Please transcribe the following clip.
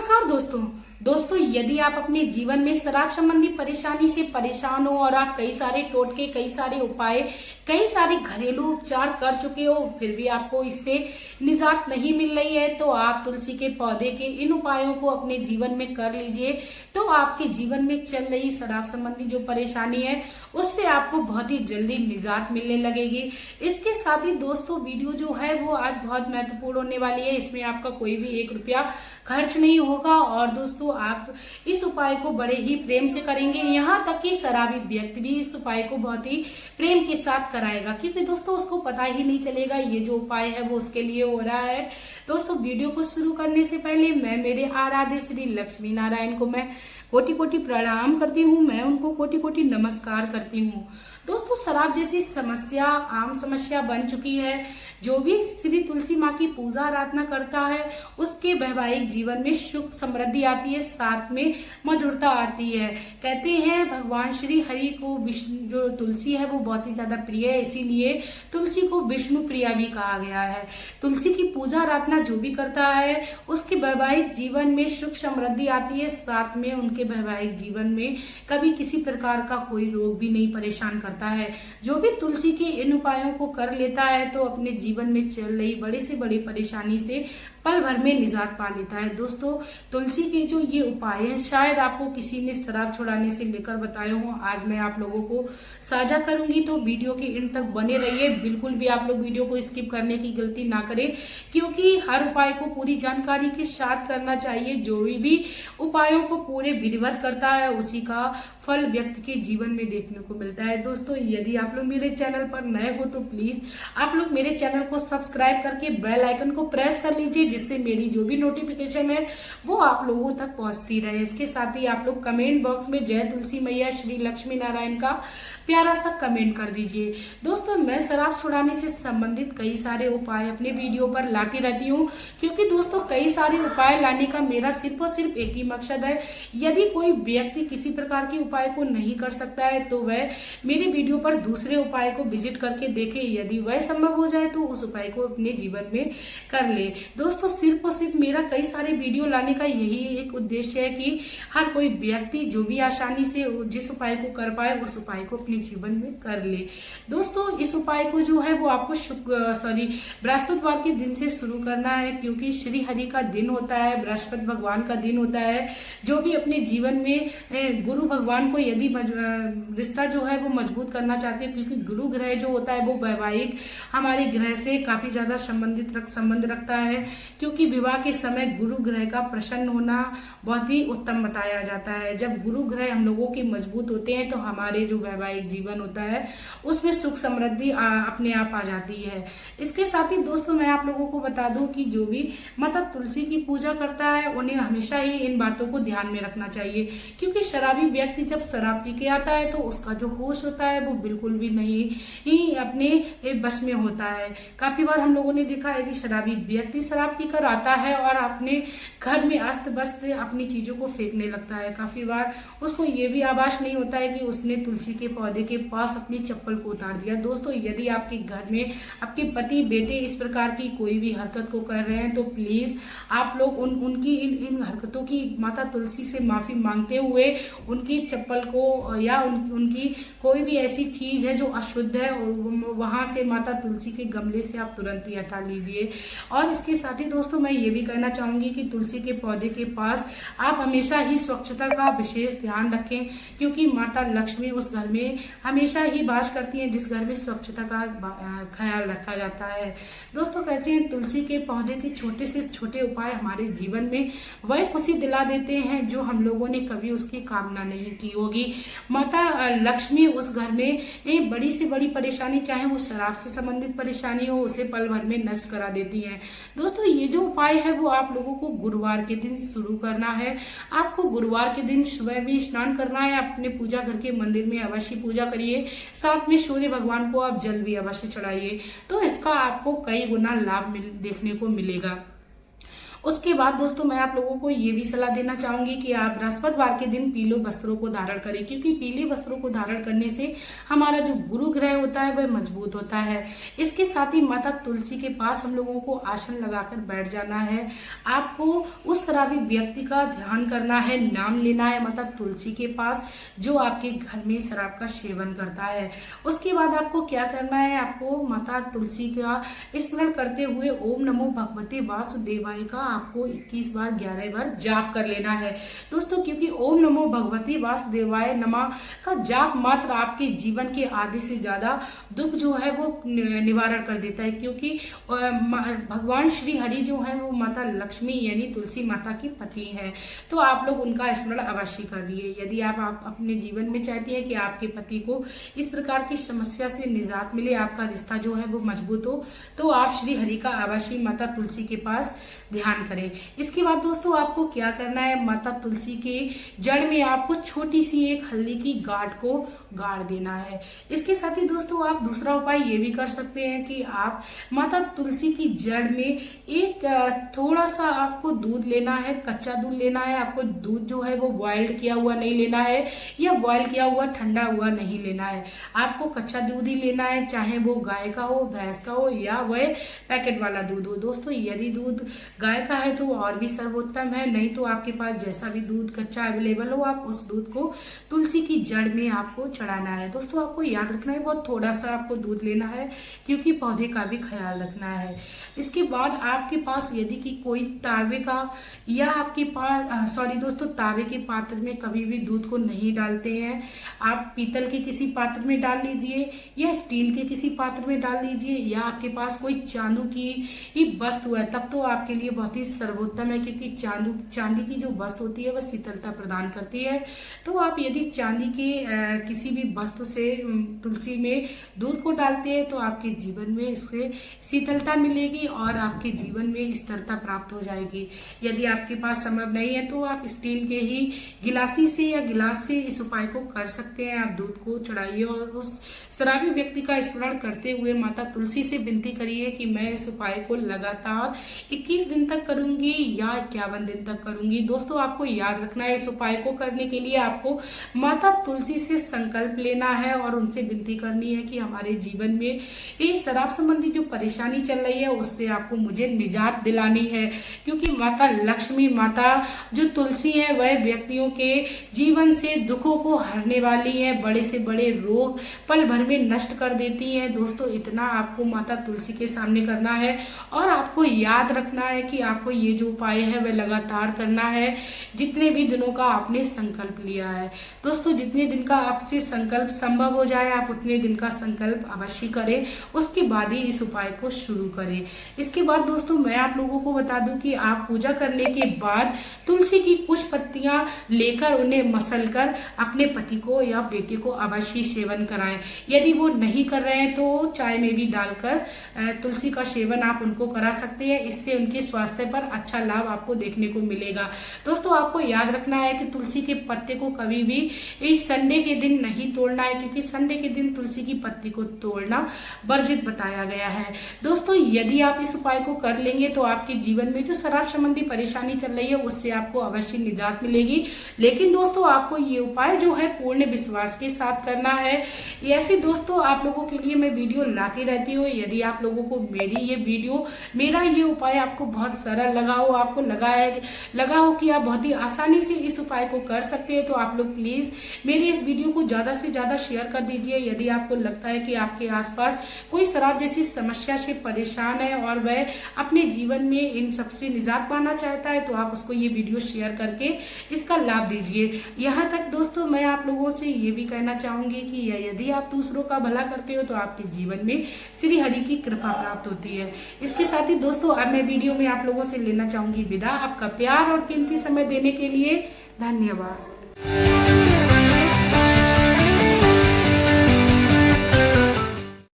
नमस्कार दोस्तों, यदि आप अपने जीवन में शराब संबंधी परेशानी से परेशान हो और आप कई सारे टोटके, कई सारे उपाय, कई सारे घरेलू उपचार कर चुके हो, फिर भी आपको इससे निजात नहीं मिल रही है, तो आप तुलसी के पौधे के इन उपायों को अपने जीवन में कर लीजिए। तो आपके जीवन में चल रही शराब संबंधी जो परेशानी है उससे आपको बहुत ही जल्दी निजात मिलने लगेगी। इसके साथ ही दोस्तों, वीडियो जो है वो आज बहुत महत्वपूर्ण होने वाली है। इसमें आपका कोई भी 1 रुपया खर्च नहीं होगा और दोस्तों आप इस उपाय को बड़े ही प्रेम से करेंगे। यहाँ तक कि शराबी व्यक्ति भी इस उपाय को बहुत ही प्रेम के साथ कराएगा, क्योंकि दोस्तों उसको पता ही नहीं चलेगा ये जो उपाय है वो उसके लिए हो रहा है। दोस्तों, वीडियो को शुरू करने से पहले मैं मेरे आराध्य श्री लक्ष्मी नारायण को मैं कोटि कोटि प्रणाम करती हूँ, मैं उनको कोटि कोटि नमस्कार करती हूँ। दोस्तों, शराब जैसी समस्या आम समस्या बन चुकी है। जो भी श्री तुलसी माँ की पूजा आराधना करता है उसके वैवाहिक जीवन में सुख समृद्धि आती है, साथ में मधुरता आती है। कहते हैं भगवान श्री हरि को विष्णु जो तुलसी है वो बहुत ही ज्यादा प्रिय है, इसीलिए तुलसी को विष्णु प्रिया भी कहा गया है। तुलसी की पूजा आराधना जो भी करता है उसके वैवाहिक जीवन में सुख समृद्धि आती है, साथ में उनके वैवाहिक जीवन में कभी किसी प्रकार का कोई रोग भी नहीं परेशान करता है। जो भी तुलसी के इन उपायों को कर लेता है तो अपने जीवन में चल रही बड़ी से बड़ी परेशानी से पल भर में निजात पा लेता है। दोस्तों, तुलसी के जो ये उपाय हैं शायद आपको किसी ने शराब छुड़ाने से लेकर बताए हो, आज मैं आप लोगों को साझा करूंगी, तो वीडियो के एंड तक बने रहिए। बिल्कुल भी आप लोग वीडियो को स्किप करने की गलती ना करें, क्योंकि हर उपाय को पूरी जानकारी के साथ करना चाहिए। जो भी उपायों को पूरे विधिवत करता है उसी का फल व्यक्ति के जीवन में देखने को मिलता है। दोस्तों, यदि आप लोग मेरे चैनल पर नए हो तो प्लीज आप लोग मेरे चैनल को सब्सक्राइब करके बेल आइकन को प्रेस कर लीजिए, जिससे मेरी जो भी नोटिफिकेशन है वो आप लोगों तक पहुंचती रहे। इसके साथ ही आप लोग कमेंट बॉक्स में जय तुलसी मैया श्री लक्ष्मी नारायण का प्यारा सा कमेंट कर दीजिए। दोस्तों, मैं शराब छुड़ाने से संबंधित कई सारे उपाय अपने वीडियो पर लाती रहती हूँ, क्योंकि दोस्तों कई सारे उपाय लाने का मेरा सिर्फ और सिर्फ एक ही मकसद है। यदि कोई व्यक्ति किसी प्रकार के उपाय को नहीं कर सकता है तो वह मेरे वीडियो पर दूसरे उपाय को विजिट करके देखे, यदि वह संभव हो जाए तो उस उपाय को अपने जीवन में कर ले। दोस्तों, सिर्फ और सिर्फ मेरा कई सारे वीडियो लाने का यही एक उद्देश्य है कि हर कोई व्यक्ति जो भी आसानी से जिस उपाय को कर पाए उस उपाय को अपने जीवन में कर ले। दोस्तों, इस उपाय को जो है वो आपको बृहस्पतिवार के दिन से शुरू करना है, क्योंकि श्री हरि का दिन होता है, बृहस्पति भगवान का दिन होता है। जो भी अपने जीवन में गुरु भगवान को यदि रिश्ता जो है वो मजबूत करना चाहते हैं, क्योंकि गुरु ग्रह जो होता है वो वैवाहिक हमारे ग्रह से काफी ज्यादा संबंध रखता है, क्योंकि विवाह के समय गुरु ग्रह का प्रसन्न होना बहुत ही उत्तम बताया जाता है। जब गुरु ग्रह हम लोगों के मजबूत होते हैं तो हमारे जो वैवाहिक जीवन होता है उसमें सुख समृद्धि अपने आप आ जाती है। इसके साथ ही दोस्तों, मैं आप लोगों को बता दूं कि जो भी माता तुलसी की पूजा करता है उन्हें हमेशा ही इन बातों को ध्यान में रखना चाहिए, क्योंकि शराबी व्यक्ति जब शराब पी के आता है तो उसका जो होश होता है वो बिल्कुल भी नहीं ही अपने बस में होता है। काफी बार हम लोगों ने देखा है कि शराबी व्यक्ति शराब पीकर आता है और अपने घर में अस्त व्यस्त अपनी चीजों को फेंकने लगता है। काफी बार उसको ये भी आभास नहीं होता है कि उसने तुलसी के पौधे के पास अपनी चप्पल को उतार दिया। दोस्तों, यदि आपके घर में आपके पति बेटे इस प्रकार की कोई भी हरकत को कर रहे हैं तो प्लीज आप लोग उनकी इन हरकतों की माता तुलसी से माफी मांगते हुए उनकी चप्पल को या उनकी कोई भी ऐसी चीज है जो अशुद्ध है वहां से माता तुलसी के गमले से आप तुरंत ही हटा लीजिए। और इसके साथ ही दोस्तों, मैं ये भी कहना चाहूंगी कि तुलसी के पौधे के पास आप हमेशा ही स्वच्छता का विशेष ध्यान रखें, क्योंकि माता लक्ष्मी उस घर में हमेशा ही वास करती है जिस घर में स्वच्छता का ख्याल रखा जाता है। दोस्तों, कहते हैं तुलसी के पौधे के छोटे से छोटे उपाय हमारे जीवन में वह खुशी दिला देते हैं जो हम लोगों ने कभी उसकी कामना नहीं की होगी। माता लक्ष्मी उस घर में एक बड़ी से बड़ी परेशानी, चाहे वो शराब से संबंधित परेशानी हो, उसे पल भर में नष्ट करा देती है। दोस्तों, ये जो उपाय है वो आप लोगों को गुरुवार के दिन शुरू करना है। आपको गुरुवार के दिन सुबह भी स्नान करना है, अपने पूजा घर के मंदिर में अवश्य पूजा करिए, साथ में सूर्य भगवान को आप जल भी अवश्य चढ़ाइए, तो इसका आपको कई गुना लाभ देखने को मिलेगा। उसके बाद दोस्तों मैं आप लोगों को ये भी सलाह देना चाहूंगी कि आप बृहस्पतिवार के दिन पीले वस्त्रों को धारण करें, क्योंकि पीले वस्त्रों को धारण करने से हमारा जो गुरु ग्रह होता है वह मजबूत होता है। इसके साथ ही माता तुलसी के पास हम लोगों को आसन लगाकर बैठ जाना है। आपको उस शराबी व्यक्ति का ध्यान करना है, नाम लेना है माता तुलसी के पास जो आपके घर में शराब का सेवन करता है। उसके बाद आपको क्या करना है, आपको माता तुलसी का स्मरण करते हुए ओम नमो भगवते वासुदेवाय का आपको 21 बार 11 बार जाप कर लेना है दोस्तों, क्योंकि ओम नमो भगवते वासुदेवाय नमः का जाप मात्र आपके जीवन के आधे से ज्यादा दुख जो है वो निवारण कर देता है। क्योंकि भगवान श्री हरि जो है वो माता लक्ष्मी यानी तुलसी माता की पति है, तो आप लोग उनका स्मरण अवश्य करिए। यदि आप अपने जीवन में चाहती हैं कि आपके पति को इस प्रकार की समस्या से निजात मिले, आपका रिश्ता जो है वो मजबूत हो, तो आप श्री हरि का अवश्य माता तुलसी के पास ध्यान करें। इसके बाद दोस्तों आपको क्या करना है, माता तुलसी के जड़ में आपको छोटी सी एक हल्दी की गांठ को गाड़ देना है। इसके साथ ही दोस्तों आप दूसरा उपाय ये भी कर सकते हैं कि आप माता तुलसी की जड़ में एक थोड़ा सा आपको दूध लेना है, कच्चा दूध लेना है। आपको दूध जो है वो बॉइल्ड किया हुआ नहीं लेना है या बॉइल किया हुआ ठंडा हुआ नहीं लेना है। आपको कच्चा दूध ही लेना है, चाहे वो गाय का हो, भैंस का हो या वह पैकेट वाला दूध हो। दोस्तों यदि दूध गाय का है तो और भी सर्वोत्तम है, नहीं तो आपके पास जैसा भी दूध कच्चा अवेलेबल हो आप उस दूध को तुलसी की जड़ में आपको चढ़ाना है। दोस्तों आपको याद रखना है बहुत थोड़ा सा आपको दूध लेना है, क्योंकि पौधे का भी ख्याल रखना है। इसके बाद आपके पास यदि कि कोई तांबे का या आपके पास दोस्तों तांबे के पात्र में कभी भी दूध को नहीं डालते हैं, आप पीतल के किसी पात्र में डाल लीजिए या स्टील के किसी पात्र में डाल लीजिए, या आपके पास कोई चांदी की ही वस्तु है तब तो आपके लिए बहुत ही सर्वोत्तम है, क्योंकि चांदी की जो वस्तु होती है वह शीतलता प्रदान करती है। तो आप यदि चांदी के किसी भी वस्तु से तुलसी में दूध को डालते हैं तो आपके जीवन में इससे शीतलता मिलेगी और आपके जीवन में स्थिरता प्राप्त हो जाएगी। यदि आपके पास संभव नहीं है तो आप स्टील के ही गिलासी से या गिलास से इस उपाय को कर सकते हैं। आप दूध को चढ़ाइए और उस शराबी व्यक्ति का स्मरण करते हुए माता तुलसी से विनती करिए कि मैं इस उपाय को लगातार 21 दिन तक करूंगी या 51 दिन तक करूंगी। दोस्तों आपको याद रखना है इस उपाय को करने के लिए आपको माता तुलसी से संकल्प लेना है और उनसे विनती करनी है कि हमारे जीवन में ये शराब संबंधी जो परेशानी चल रही है उससे आपको मुझे निजात दिलानी है, क्योंकि माता लक्ष्मी माता जो तुलसी है वह व्यक्तियों के जीवन से दुखों को हरने वाली है, बड़े से बड़े रोग पल भर में नष्ट कर देती है। दोस्तों इतना आपको माता तुलसी के सामने करना है और आपको याद रखना है कि आपको ये जो उपाय है वह लगातार करना है जितने भी दिनों का आपने संकल्प लिया है। दोस्तों जितने दिन का आपसे संकल्प संभव हो जाए आप उतने दिन का संकल्प अवश्य करें, उसके बाद ही इस उपाय को शुरू करें। इसके बाद दोस्तों मैं आप लोगों को बता दूं कि आप पूजा करने के बाद तुलसी की कुछ पत्तियां लेकर उन्हें मसल कर अपने पति को या बेटे को अवश्य सेवन कराएं। यदि वो नहीं कर रहे हैं तो चाय में भी डालकर तुलसी का सेवन आप उनको करा सकते हैं, इससे उनके स्वास्थ्य पर अच्छा लाभ आपको देखने को मिलेगा। दोस्तों आपको याद रखना है कि तुलसी के पत्ते को कभी भी इस संडे के दिन नहीं तोड़ना है, क्योंकि संडे के दिन तुलसी की पत्ती को तोड़ना वर्जित बताया गया है। दोस्तों यदि आप इस उपाय को कर लेंगे तो आपके जीवन में जो शराब संबंधी परेशानी चल रही है उससे आपको अवश्य निजात मिलेगी। लेकिन दोस्तों आपको ये उपाय जो है पूर्ण विश्वास के साथ करना है। ऐसे दोस्तों आप लोगों के लिए मैं वीडियो लाती रहती हूँ। यदि आप लोगों को मेरा ये उपाय आपको बहुत सरल लगा हो, आपको लगा हो कि आप बहुत ही आसानी से इस उपाय को कर सकते हैं, तो आप लोग प्लीज मेरे इस वीडियो को ज्यादा से ज्यादा शेयर कर दीजिए। यदि आपको लगता है कि आपके आसपास कोई शराब जैसी समस्या से परेशान है और वह अपने जीवन में इन सबसे निजात पाना चाहता है तो आप उसको ये वीडियो शेयर करके इसका लाभ दीजिए। यहाँ तक दोस्तों मैं आप लोगों से ये भी कहना चाहूंगी कि यदि आप दूसरों का भला करते हो तो आपके जीवन में श्री हरि की कृपा प्राप्त होती है। इसके साथ ही दोस्तों अब मैं वीडियो में आप लोगों से लेना चाहूंगी विदा। आपका प्यार और कीमती समय देने के लिए धन्यवाद।